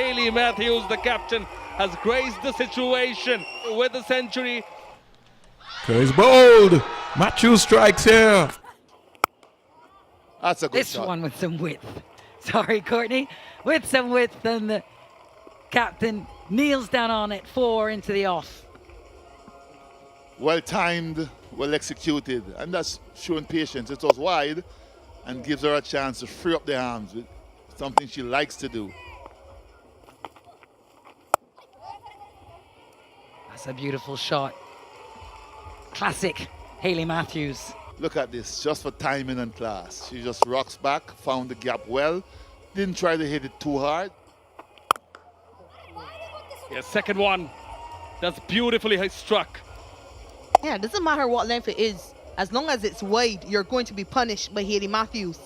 Hayley Matthews, the captain, has graced the situation with a century. Curry's bold. Matthews strikes here. That's a good This shot. one with some width. Sorry, Courtney. With some width, and the captain kneels down on it, 4 into the off. Well timed, well executed, and that's showing patience. It was wide and gives her a chance to free up the arms with something she likes to do. That's a beautiful shot. Classic Hayley Matthews. Look at this, just for timing and class. She just rocks back, found the gap well, didn't try to hit it too hard. Yeah, second one. That's beautifully struck. Yeah, it doesn't matter what length it is. As long as it's wide, you're going to be punished by Hayley Matthews.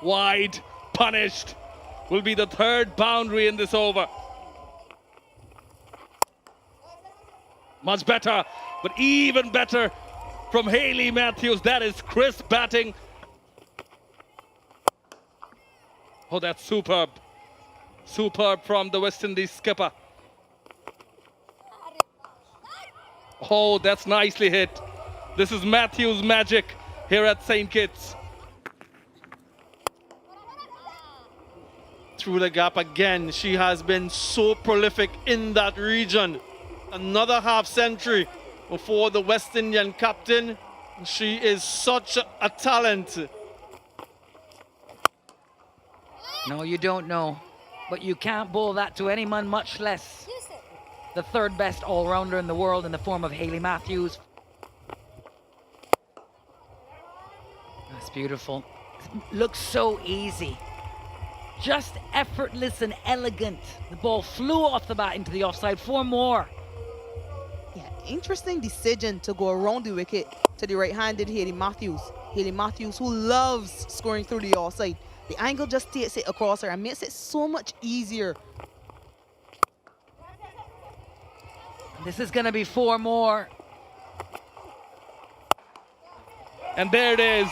Wide, punished. Will be the third boundary in this over. Much better, but even better from Hayley Matthews. That is crisp batting. Oh, that's superb. Superb from the West Indies skipper. Oh, that's nicely hit. This is Matthews magic here at St. Kitts. Through the gap again. She has been so prolific in that region. Another half century for the West Indian captain. She is such a talent. No, you don't know. But you can't bowl that to any man, much less the third best all-rounder in the world in the form of Hayley Matthews. That's beautiful. Looks so easy. Just effortless and elegant. The ball flew off the bat into the offside. 4 more. Yeah, interesting decision to go around the wicket to the right-handed Hayley Matthews. Hayley Matthews, who loves scoring through the offside. The angle just takes it across her and makes it so much easier. This is going to be 4 more. And there it is.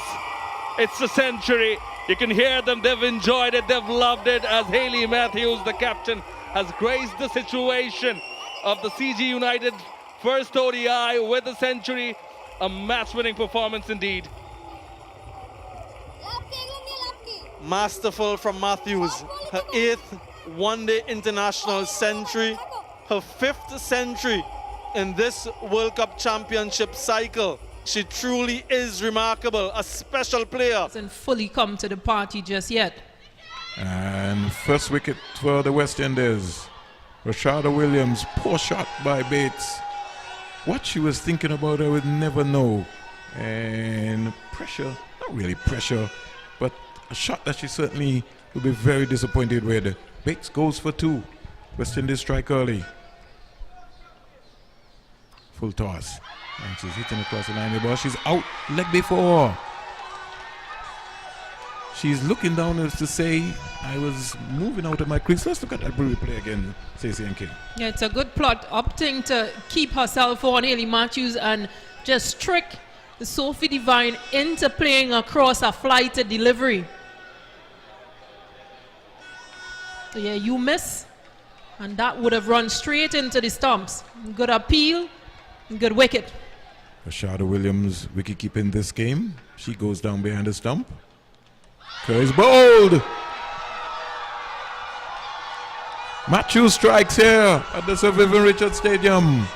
It's a century. You can hear them. They've enjoyed it. They've loved it as Hayley Matthews, the captain, has graced the situation of the CG United first ODI with a century. A match-winning performance indeed. Masterful from Matthews. Her 8th one-day international century. Her 5th century in this World Cup Championship cycle. She truly is remarkable, a special player. Hasn't fully come to the party just yet. And first wicket for the West Indies. Rashada Williams, poor shot by Bates. What she was thinking about, I would never know. And pressure, not really pressure, but a shot that she certainly will be very disappointed with. Bates goes for 2. West Indies strike early. Full toss. And she's hitting across the line. The ball. She's out leg before. She's looking down as to say, I was moving out of my crease. Let's look at that replay again, Stacey and King. Yeah, it's a good plot, opting to keep herself on Hayley Matthews and just trick Sophie Devine into playing across a flighted delivery. So yeah, you miss, and that would have run straight into the stumps. Good appeal, good wicket. Rashada Williams wicket keeping this game. She goes down behind the stump. Curry's bowled. Matthews strikes here at the Sir Vivian Richards Stadium.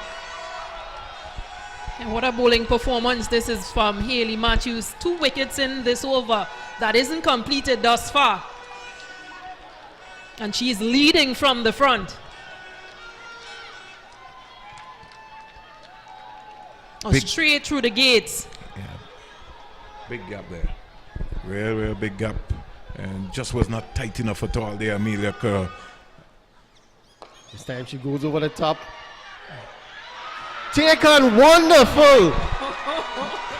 And what a bowling performance this is from Hayley Matthews. 2 wickets in this over that isn't completed thus far. And she's leading from the front. Straight through the gates. Yeah. Big gap there. Real big gap. And just was not tight enough at all there, Amelia Kerr. This time she goes over the top. Take on, wonderful.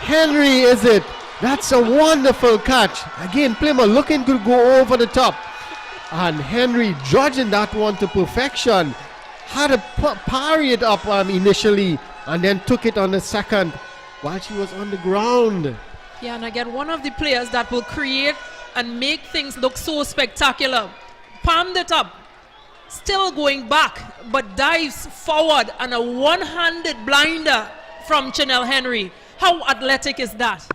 Henry, is it? That's a wonderful catch. Again, Plymouth looking to go over the top. And Henry judging that one to perfection. Had to parry it up initially and then took it on the second while she was on the ground. Yeah, and again, one of the players that will create and make things look so spectacular palmed it up, still going back, but dives forward, and a one-handed blinder from Chanel Henry. How athletic is that?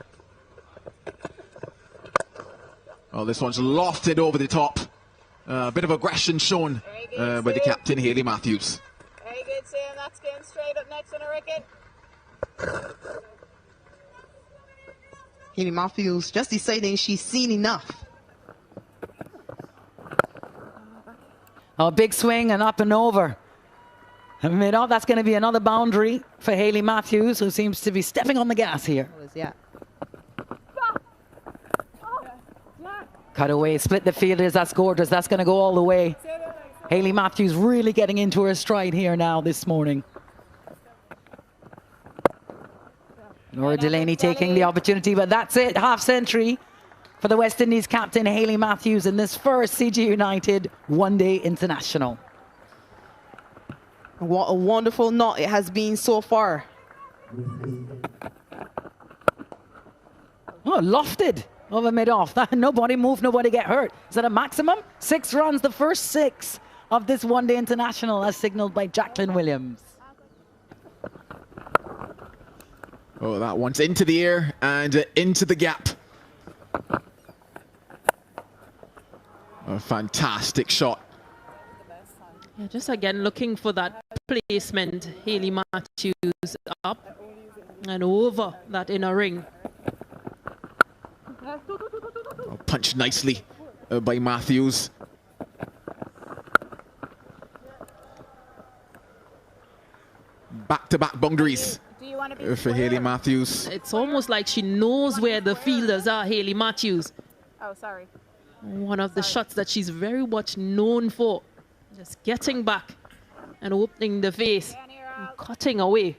Oh, this one's lofted over the top. A bit of aggression shown by the captain, Hayley Matthews. Very good, Sam. That's going straight up next on a wicket. Hayley Matthews just deciding she's seen enough. A big swing and up and over. And that's going to be another boundary for Hayley Matthews, who seems to be stepping on the gas here. Yeah. Cut away, split the fielders, that's gorgeous. That's going to go all the way. Hayley Matthews really getting into her stride here now this morning. Laura Delaney taking the opportunity, but that's it. Half century for the West Indies captain Hayley Matthews in this first CG United one-day international. What a wonderful knot it has been so far. Oh, lofted over mid-off. Nobody move, nobody get hurt. Is that a maximum? 6 runs, the first 6 of this one-day international as signaled by Jacqueline Williams. Oh, that one's into the air and into the gap. A fantastic shot. Yeah, just again looking for that placement. Hayley Matthews up and over that inner ring. Oh, punched nicely by Matthews. Back-to-back boundaries for Hayley Matthews. It's almost like she knows where the fielders are, Hayley Matthews. Oh, sorry. One of the shots that she's very much known for. Just getting back and opening the face and cutting away.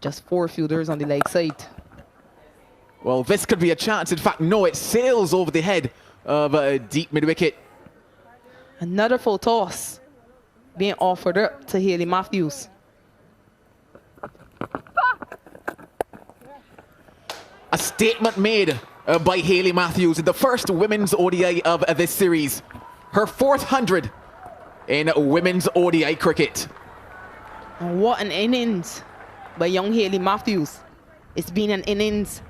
Just 4 fielders on the leg side. Well, this could be a chance. In fact, no, it sails over the head of a deep mid-wicket. Another full toss being offered up to Hayley Matthews. A statement made by Hayley Matthews in the first women's ODI of this series. Her 400 in women's ODI cricket. And what an innings by young Hayley Matthews. It's been an innings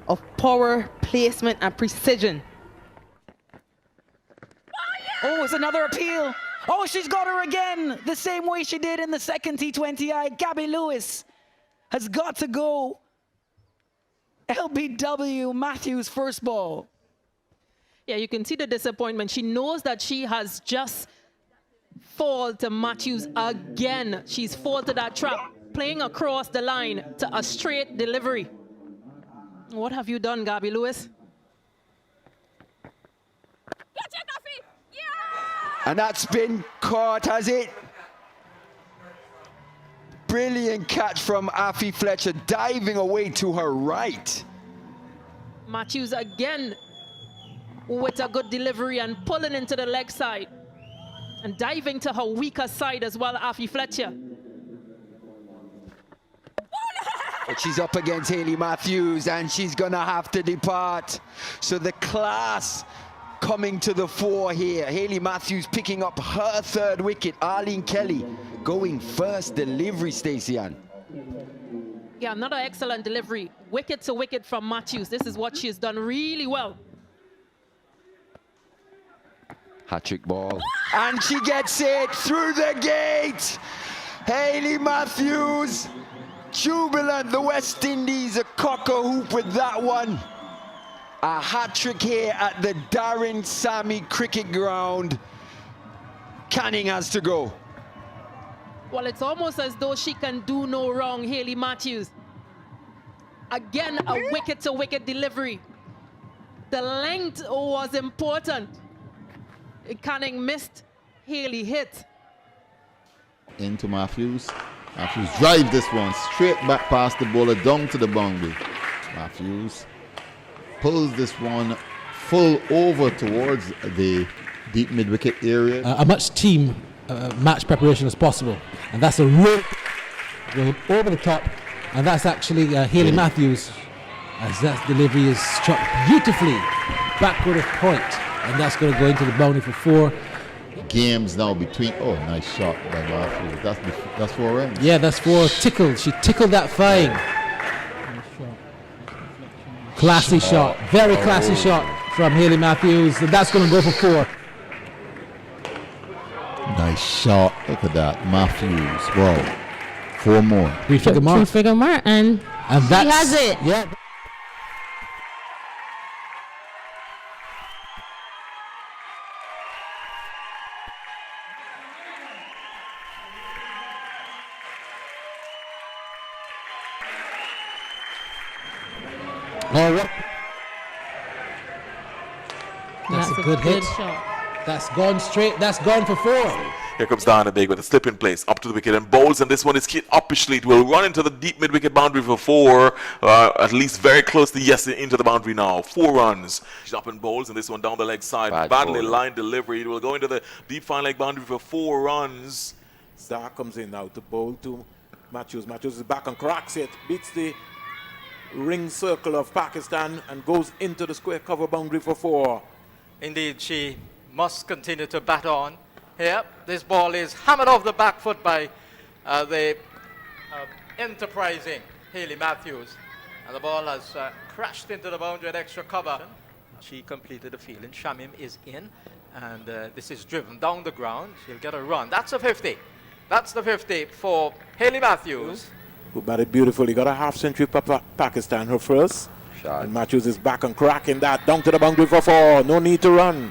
of power, placement, and precision. Oh, it's another appeal. Oh, she's got her again, the same way she did in the second T20I. Gabby Lewis has got to go. LBW Matthews first ball. Yeah, you can see the disappointment. She knows that she has just fallen to Matthews again. She's fallen to that trap, playing across the line to a straight delivery. What have you done, Gabby Lewis? And that's been caught, has it? Brilliant catch from Afi Fletcher, diving away to her right. Matthews again with a good delivery and pulling into the leg side and diving to her weaker side as well, Afi Fletcher. But she's up against Hayley Matthews and she's gonna have to depart. So the class coming to the fore here. Hayley Matthews picking up her 3rd wicket. Arlene Kelly going first delivery, Stacey Ann. Yeah, another excellent delivery. Wicket to wicket from Matthews. This is what she's done really well. Hat-trick ball. And she gets it through the gate. Hayley Matthews, jubilant. The West Indies a cock-a-hoop with that one. A hat-trick here at the Darren Sammy Cricket Ground. Canning has to go. Well, it's almost as though she can do no wrong, Hayley Matthews. Again, a wicket-to-wicket delivery. The length was important. Canning missed, Hayley hit. Into Matthews. Matthews drive this one straight back past the bowler down to the boundary. Matthews pulls this one full over towards the deep mid-wicket area. A much team match preparation as possible, and that's a real over the top, and that's actually Hayley Matthews, as that delivery is struck beautifully backward of point. and that's going to go into the boundary for 4. Games now between. Oh, nice shot by Matthews. That's 4 runs. Yeah, that's 4. Tickled. She tickled that fine. Classy shot. Very classy shot from Hayley Matthews. And that's going to go for 4. Nice shot. Look at that. Matthews. Wow. 4 more. 3-figure mark. 3-figure mark, and She has it. Yeah. All right. That's a good hit. Shot. That's gone straight. That's gone for 4. Here comes Diana Big with a slip in place up to the wicket and bowls, and this one is hit uppishly. It will run into the deep mid wicket boundary for 4, at least very close to into the boundary now. 4 runs. She's up and bowls, and this one down the leg side. Badly lined delivery. It will go into the deep fine leg boundary for 4 runs. Star comes in now to bowl to Matthews. Matthews is back and cracks it, beats the ring circle of Pakistan and goes into the square cover boundary for 4. Indeed, she must continue to bat on. Here, this ball is hammered off the back foot by the enterprising Hayley Matthews. And the ball has crashed into the boundary at extra cover. She completed the field, and Shamim is in. And this is driven down the ground. She'll get a run. That's a 50. That's the 50 for Hayley Matthews. Who batted beautifully. Got a half century for Pakistan, her first. Shot. And Matthews is back and cracking that. Down to the boundary for 4. No need to run.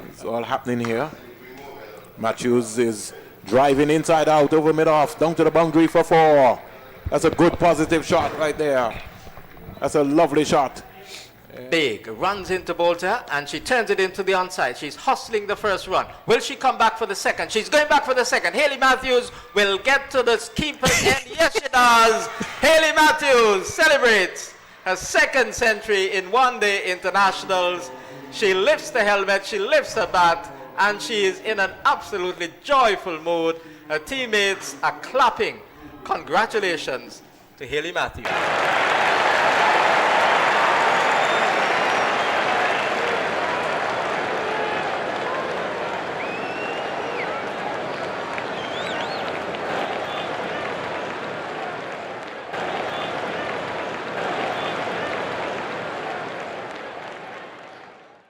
It's all happening here. Matthews is driving inside out over mid-off. Down to the boundary for 4. That's a good positive shot right there. That's a lovely shot. Big runs into Bolter, and she turns it into the onside. She's hustling the first run. Will she come back for the second? She's going back for the second. Hayley Matthews will get to the keeper's end. Yes, she does. Hayley Matthews celebrates her second century in one-day internationals. She lifts the helmet, she lifts her bat, and she is in an absolutely joyful mood. Her teammates are clapping. Congratulations to Hayley Matthews.